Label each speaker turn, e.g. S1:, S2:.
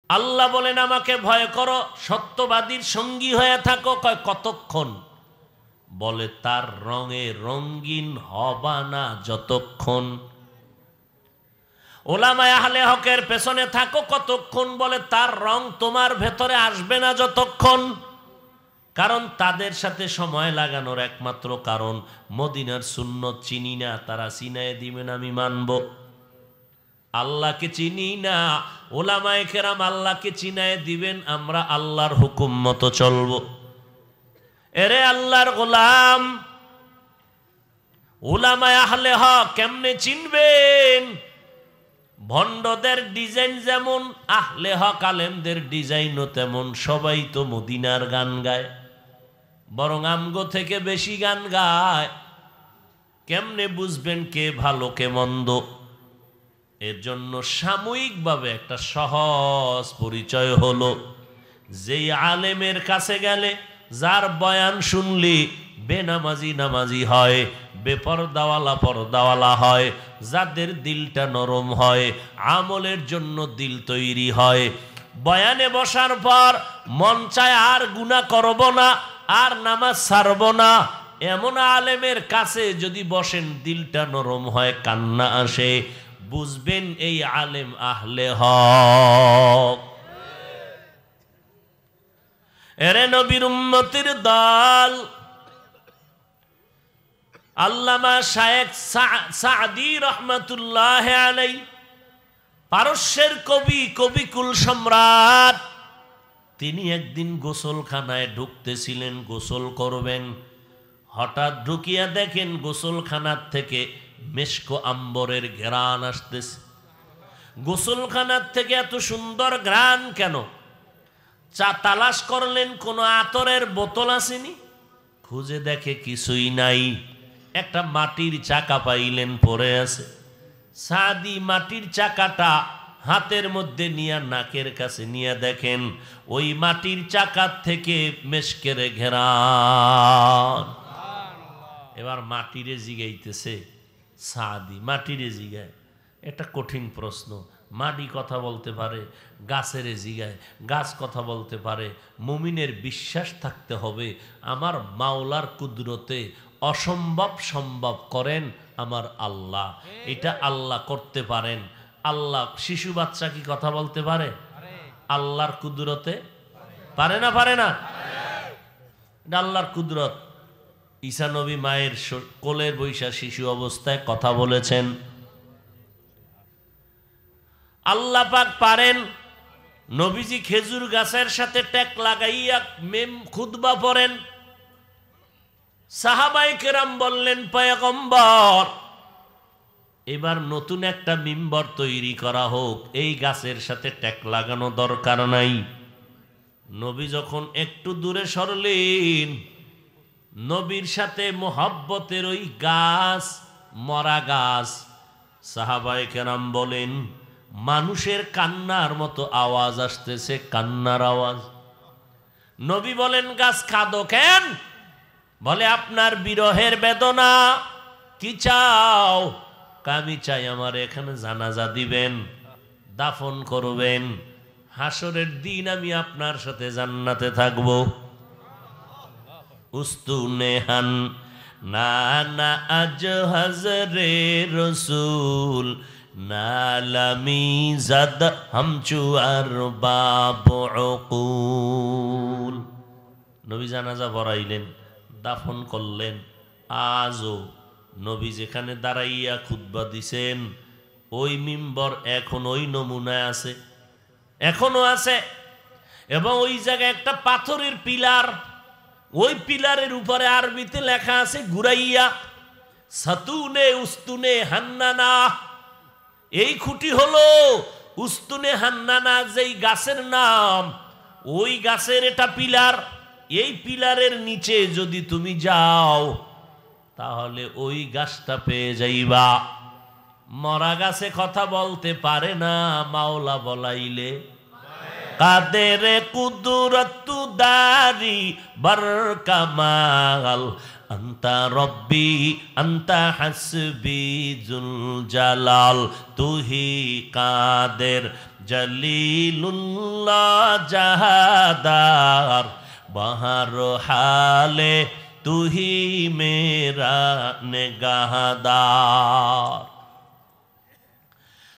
S1: আল্লাহ বলেন আমাকে ভয় করো, সত্যবাদীর সঙ্গী হয়ে থাকো। কয় কতক্ষণ? বলে তার রঙে রঙিন হবা না যতক্ষণ। ওলামায়ে আহলে হকের পেছনে থাকো কতক্ষণ? বলে তার রং তোমার ভেতরে আসবে না যতক্ষণ। কারণ তাদের সাথে সময় লাগানোর একমাত্র কারণ মদিনার সুন্নত চিনি না, তারা চিনায়ে দিবেন আমি মানব। আল্লাহকে চিনি না, ওলামায়ে কেরাম আল্লাহকে চিনায়ে দিবেন, আমরা আল্লাহর হুকুম মতো চলব। এরে আল্লাহর গোলাম, উলামায়ে আহলে হক কেমনে চিনবেন? ভণ্ডদের ডিজাইন যেমন, আহলে হক আলেমদের ডিজাইনও তেমন। সবাই তো মদিনার গান গায়, বরং আমগো থেকে বেশি গান গায়। কেমনে বুঝবেন কে ভালো কে মন্দ? এর জন্য সাময়িকভাবে একটা সহজ পরিচয় হলো, যেই আলেমের কাছে গেলে, যার বয়ান শুনলি বেনামাজি নামাজি হয়, বেপরদাওয়ালা পর্দাওয়ালা হয়, যাদের দিলটা নরম হয়, আমলের জন্য দিল তৈরি হয়। বয়ানে বসার পর মন চায় আর গুনাহ করব না, আর নামাজ ছাড়ব না, এমন আলেমের কাছে যদি বসেন দিলটা নরম হয়, কান্না আসে, বুঝবেন এই আলেম আহলে হক। এরে নবীর উম্মতের দল, আল্লামা শায়েখ সাদি রহমাতুল্লাহ আলাই, পারস্যের কবি, কবিকুল সম্রাট, তিনি একদিন গোসলখানায় ঢুকতেছিলেন, গোসল করবেন। হঠাৎ ঢুকিয়া দেখেন গোসলখানার থেকে মেশকো আম্বরের ঘ্রাণ আসতেছে। গোসলখানার থেকে এত সুন্দর ঘ্রাণ কেন? তালাশ করলেন কোনো আতরের বোতল আসেনি, খুঁজে দেখে কিছুই নাই। একটা মাটির চাকা পাইলেন পড়ে আছে। সাদি মাটির চাকাটা হাতের মধ্যে নিয়ে নাকের কাছে নিয়ে দেখেন ওই মাটির চাকার থেকে মেশকের ঘেরান। এবার মাটিরে জিগাইতেছে সাদি, মাটিরে জিগায়। এটা কঠিন প্রশ্ন। মাটি কথা বলতে পারে, গাছের জিগায়, গাছ কথা বলতে পারে। মুমিনের বিশ্বাস থাকতে হবে আমার মাওলার কুদরতে অসম্ভব সম্ভব করেন আমার আল্লাহ। এটা আল্লাহ করতে পারেন। আল্লাহ, শিশু বাচ্চা কি কথা বলতে পারে? আল্লাহর কুদরতে পারে না, পারে না? এটা আল্লাহর কুদরত। ঈসা নবী মায়ের কোলের বৈশা শিশু অবস্থায় কথা বলেছেন। আল্লাহ পাক পারেন। নবীজি খেজুর গাছের সাথে টেক লাগাইয়া খুতবা পড়েন। সাহাবায়ে কেরাম বললেন, পয়গম্বর এবার নতুন একটা মিম্বর তৈরি করা হোক, এই গাছের সাথে টেক লাগানো দরকার নাই। নবী যখন একটু দূরে সরলেন, নবীর সাথে মোহাব্বতের ওই গাছ, মরা গাছ, সাহাবায়ে কেরাম বলেন মানুষের কান্নার মতো আওয়াজ আসতেছে, কান্নার আওয়াজ। নবী বলেন গাছ কাঁদো কেন? বলে আপনার বিরহের বেদনা। কি চাও? আমি চাই আমার এখানে জানাজা দিবেন, দাফন করবেন, হাসরের দিন আমি আপনার সাথে জান্নাতে থাকবো। উস্তুনেহান না না আজ হজরে রসুল নালামি জাদ হামচু আর বাবুল। নবী জানাজা পড়াইলেন, দাফন করলেন। আজও নবী যেখানে দাঁড়াইয়া খুতবা দিছেন ওই মিম্বর এখন ওই নমুনায় আছে, এখনো আছে। এবং ওই জায়গায় একটা পাথরের পিলার, ওই পিলারের উপরে আরবিতে লেখা আছে ঘুরাইয়া সাতুনে উস্তুনে হান্নানা। এই খুঁটি হলো উস্তুনে হান্নানা, যেই গাছের নাম, ওই গাছের এটা পিলার। এই পিলারের নিচে যদি তুমি যাও তাহলে ওই গাছটা পেয়ে যাইবা। মরা গাছে কথা বলতে পারে না, মাওলা বলাইলে কাদের কুদরতু দারি বরকামাল আন্তা রব্বি আন্তা হাসবি জুল জালাল তুহি কাদের जलीलुल्लाह जहादार बहर हाले तू ही मेरा निगाहदार।